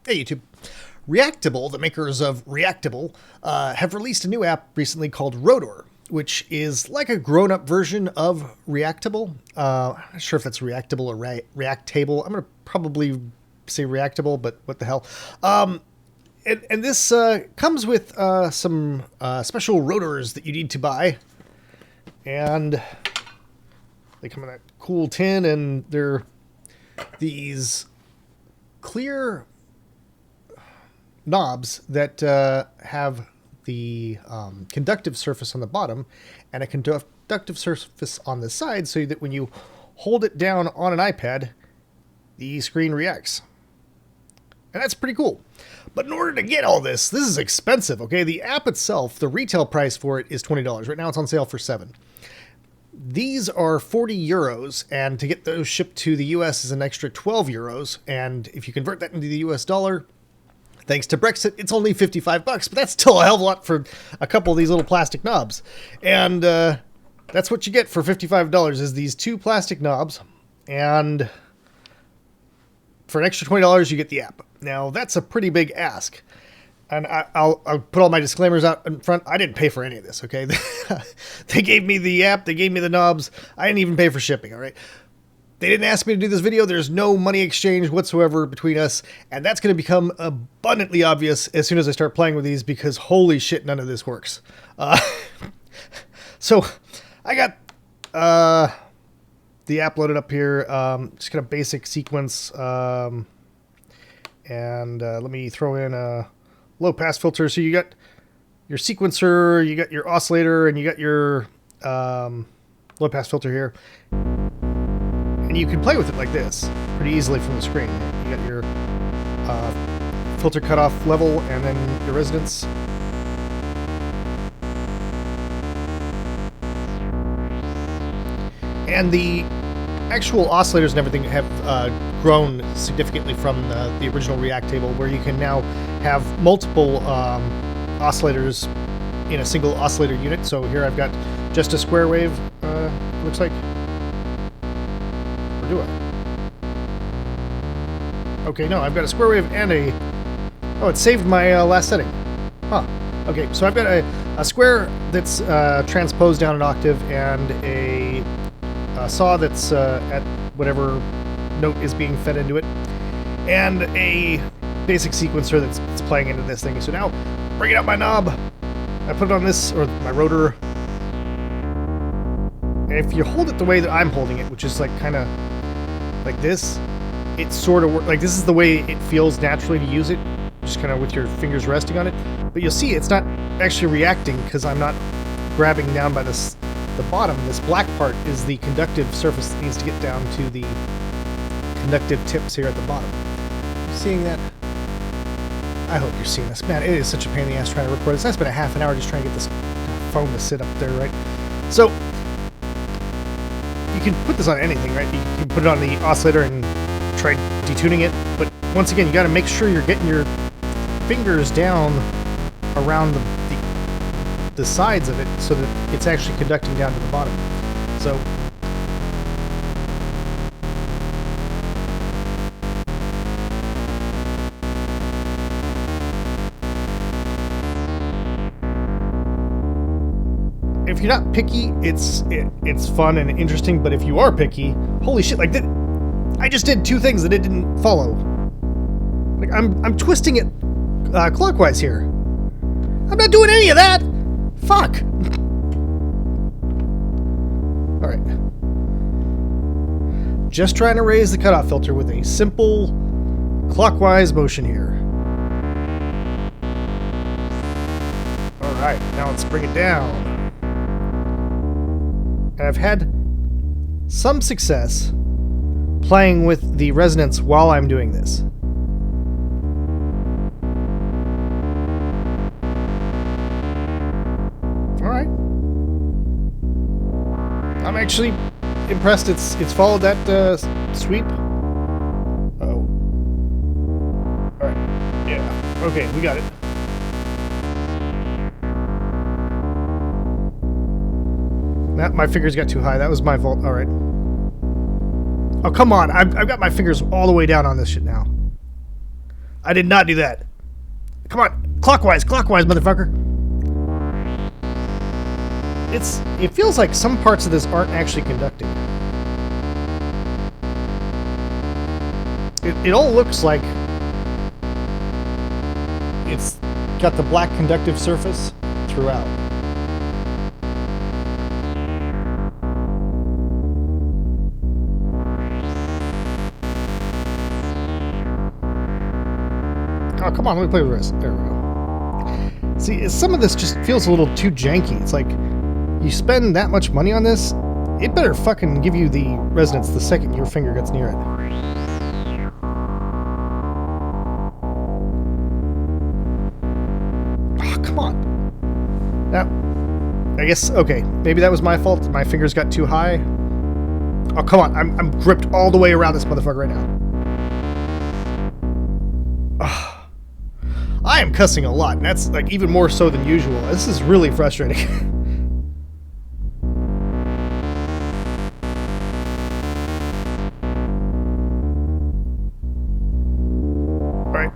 Hey YouTube. Reactable, the makers of Reactable, have released a new app recently called ROTOR, which is like a grown-up version of Reactable. I'm not sure if that's Reactable or Reactable. I'm going to probably say Reactable, but what the hell. And this comes with some special rotors that you need to buy. And they come in that cool tin, and they're these clear knobs that have the conductive surface on the bottom and a conductive surface on the side, so that when you hold it down on an iPad, the screen reacts. And that's pretty cool. But in order to get all this is expensive, okay? The app itself, the retail price for it is $20. Right now it's on sale for $7. These are 40 euros, and to get those shipped to the US is an extra 12 euros. And if you convert that into the US dollar, thanks to Brexit, it's only 55 bucks, but that's still a hell of a lot for a couple of these little plastic knobs. And that's what you get for $55 is these two plastic knobs. And for an extra $20, you get the app. Now, that's a pretty big ask. And I'll put all my disclaimers out in front. I didn't pay for any of this, okay? They gave me the app. They gave me the knobs. I didn't even pay for shipping, all right? They didn't ask me to do this video. There's no money exchange whatsoever between us. And that's going to become abundantly obvious as soon as I start playing with these, because holy shit, none of this works. So I got the app loaded up here. Just kind of basic sequence. And let me throw in a low pass filter. So you got your sequencer, you got your oscillator, and you got your low pass filter here. And you can play with it like this pretty easily from the screen. You got your filter cutoff level and then your resonance. And the actual oscillators and everything have grown significantly from the original Reactable, where you can now have multiple oscillators in a single oscillator unit. So here I've got just a square wave, looks like. Or do I? Okay, no, I've got a square wave and a... Oh, it saved my last setting. Huh. Okay, so I've got a square that's transposed down an octave, and a saw that's at whatever note is being fed into it, and a basic sequencer that's playing into this thing. So now, bringing out my knob, I put it on this, or my rotor, and if you hold it the way that I'm holding it, which is like kind of like this, it sort of works. Like this is the way it feels naturally to use it, just kind of with your fingers resting on it. But you'll see it's not actually reacting because I'm not grabbing down by the bottom. This black part is the conductive surface that needs to get down to the conductive tips here at the bottom. You seeing that? I hope you're seeing this. Man, it is such a pain in the ass trying to record this. I spent a half an hour just trying to get this phone to sit up there, right? So, you can put this on anything, right? You can put it on the oscillator and try detuning it, but once again, you got to make sure you're getting your fingers down around the sides of it so that it's actually conducting down to the bottom. So if you're not picky, it's fun and interesting, but if you are picky, holy shit, like that, I just did two things that it didn't follow. Like I'm twisting it clockwise here. I'm not doing any of that. Fuck! Alright. Just trying to raise the cutoff filter with a simple clockwise motion here. Alright, now let's bring it down. And I've had some success playing with the resonance while I'm doing this. Alright. I'm actually impressed it's followed that sweep. Uh-oh. Alright. Yeah. Okay, we got it. My fingers got too high. That was my fault. Alright. Oh, come on. I've got my fingers all the way down on this shit now. I did not do that. Come on, clockwise, motherfucker. It feels like some parts of this aren't actually conducting. It all looks like it's got the black conductive surface throughout. Oh, come on, let me play with the rest. There we go. See, some of this just feels a little too janky. It's like, you spend that much money on this, it better fucking give you the resonance the second your finger gets near it. Oh, come on. Now, I guess, okay, maybe that was my fault. My fingers got too high. Oh, come on. I'm gripped all the way around this motherfucker right now. I am cussing a lot, and that's like even more so than usual. This is really frustrating. Alright,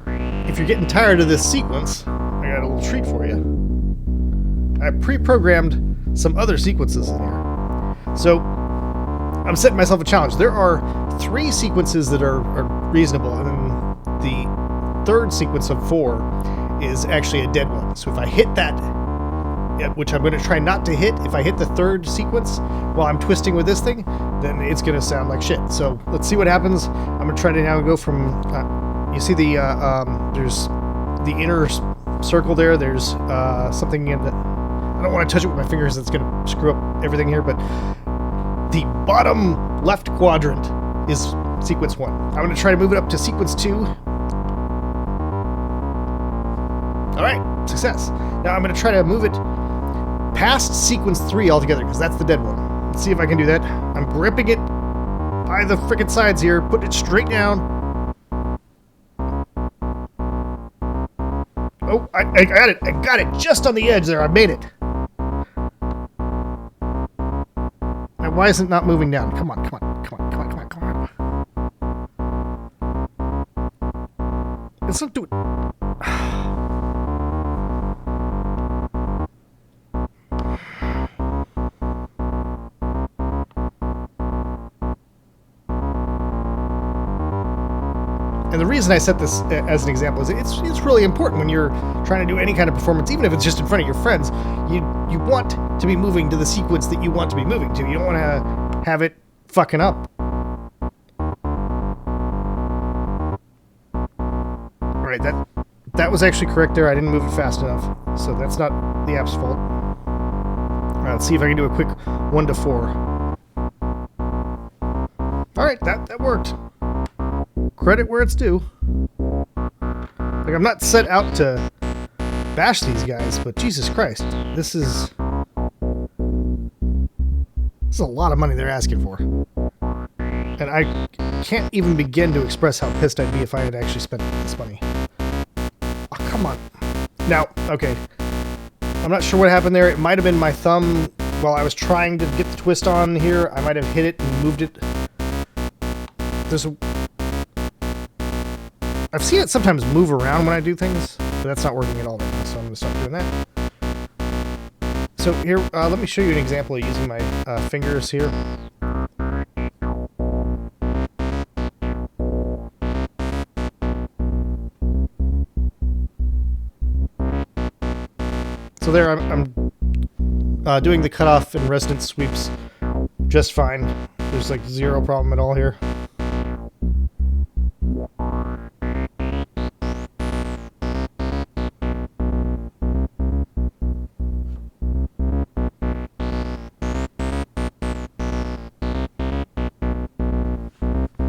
if you're getting tired of this sequence, I got a little treat for you. I pre-programmed some other sequences in here. So, I'm setting myself a challenge. There are 3 sequences that are reasonable, and then the third sequence of 4 is actually a dead one. So if I hit that, which I'm going to try not to hit, if I hit the third sequence while I'm twisting with this thing, then it's going to sound like shit. So let's see what happens. I'm going to try to now go from, you see the, there's the inner circle there. There's something in the, I don't want to touch it with my fingers. That's going to screw up everything here, but the bottom left quadrant is sequence 1. I'm going to try to move it up to sequence 2. Alright, success. Now I'm going to try to move it past sequence 3 altogether, because that's the dead one. Let's see if I can do that. I'm gripping it by the frickin' sides here, putting it straight down. Oh, I got it. I got it just on the edge there. I made it. Now, why is it not moving down? Come on, come on, come on, come on, come on, come on. It's not doing... And the reason I set this as an example is it's really important when you're trying to do any kind of performance, even if it's just in front of your friends. You want to be moving to the sequence that you want to be moving to. You don't want to have it fucking up. Alright, that was actually correct there. I didn't move it fast enough, so that's not the app's fault. Alright, let's see if I can do a quick 1 to 4. Alright, that worked. Credit where it's due. Like, I'm not set out to bash these guys, but Jesus Christ, this is a lot of money they're asking for. And I can't even begin to express how pissed I'd be if I had actually spent this money. Oh, come on. Now, okay. I'm not sure what happened there. It might have been my thumb while I was trying to get the twist on here. I might have hit it and moved it. I've seen it sometimes move around when I do things, but that's not working at all right now, so I'm going to stop doing that. So here, let me show you an example of using my fingers here. So there, I'm doing the cutoff and resonance sweeps just fine. There's like zero problem at all here.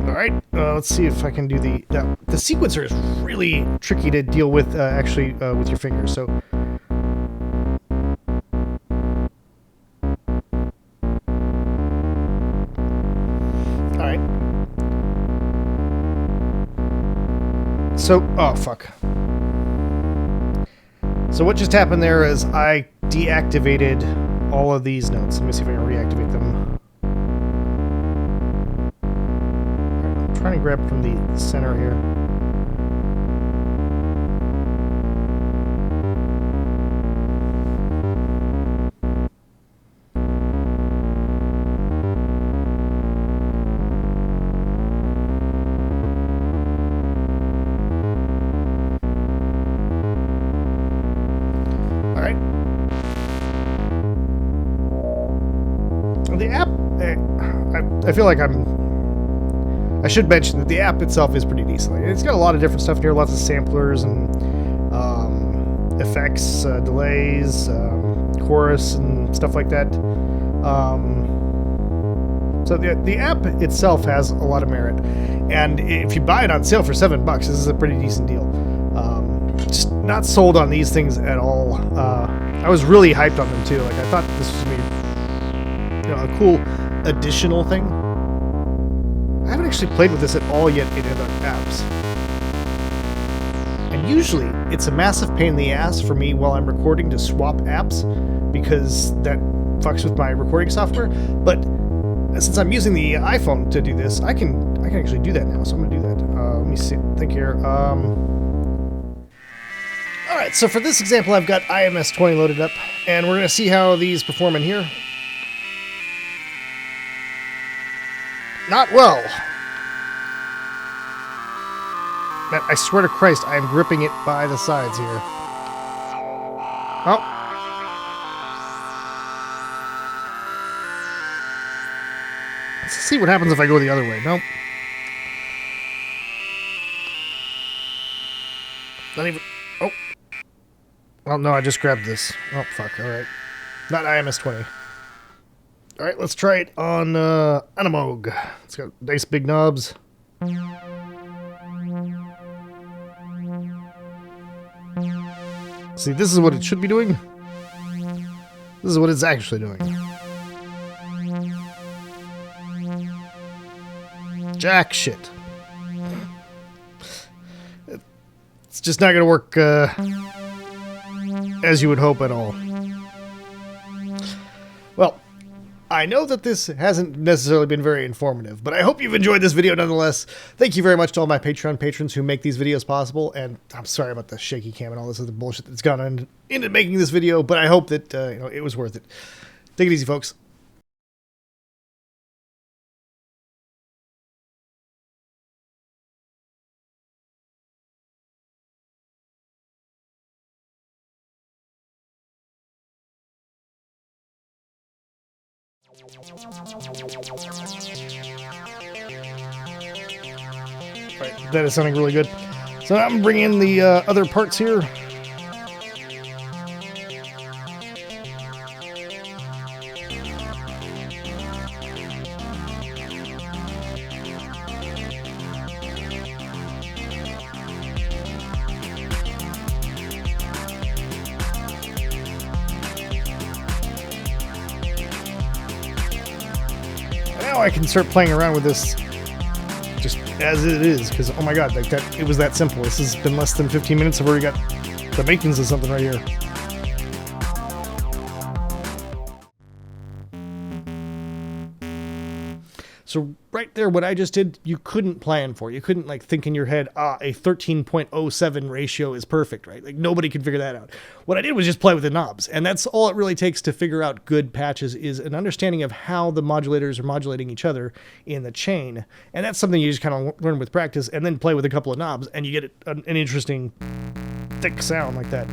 Alright, let's see if I can do the sequencer is really tricky to deal with, actually, with your fingers, so... Alright. So, oh fuck. So what just happened there is I deactivated all of these notes. Let me see if I can reactivate them. Trying to grab from the center here. I feel like I should mention that the app itself is pretty decent. It's got a lot of different stuff in here, lots of samplers and effects, delays, chorus, and stuff like that. So the app itself has a lot of merit, and if you buy it on sale for $7, this is a pretty decent deal. Just not sold on these things at all. I was really hyped on them too. Like, I thought this was gonna be, a cool additional thing. I haven't actually played with this at all yet in other apps. And usually, it's a massive pain in the ass for me while I'm recording to swap apps, because that fucks with my recording software. But since I'm using the iPhone to do this, I can actually do that now. So I'm gonna do that. Let me see. Think here. All right. So for this example, I've got IMS20 loaded up, and we're gonna see how these perform in here. Not well. Man, I swear to Christ, I am gripping it by the sides here. Oh. Let's see what happens if I go the other way. Nope. Not even... Oh. Well, no, I just grabbed this. Oh, fuck. All right. Not IMS20. All right, let's try it on Analog. It's got nice big knobs. See, this is what it should be doing. This is what it's actually doing. Jack shit. It's just not going to work as you would hope at all. Well, I know that this hasn't necessarily been very informative, but I hope you've enjoyed this video nonetheless. Thank you very much to all my Patreon patrons who make these videos possible, and I'm sorry about the shaky cam and all this other bullshit that's gone into making this video, but I hope that it was worth it. Take it easy, folks. Right, that is sounding really good. So I'm bringing the other parts here. Now I can start playing around with this just as it is, because oh my god, like that, it was that simple. This has been less than 15 minutes. I've already got the makings of something right here. So right there, what I just did, you couldn't plan for. You couldn't like think in your head, a 13.07 ratio is perfect, right? Like nobody can figure that out. What I did was just play with the knobs, and that's all it really takes to figure out good patches, is an understanding of how the modulators are modulating each other in the chain. And that's something you just kind of learn with practice, and then play with a couple of knobs, and you get an interesting thick sound like that.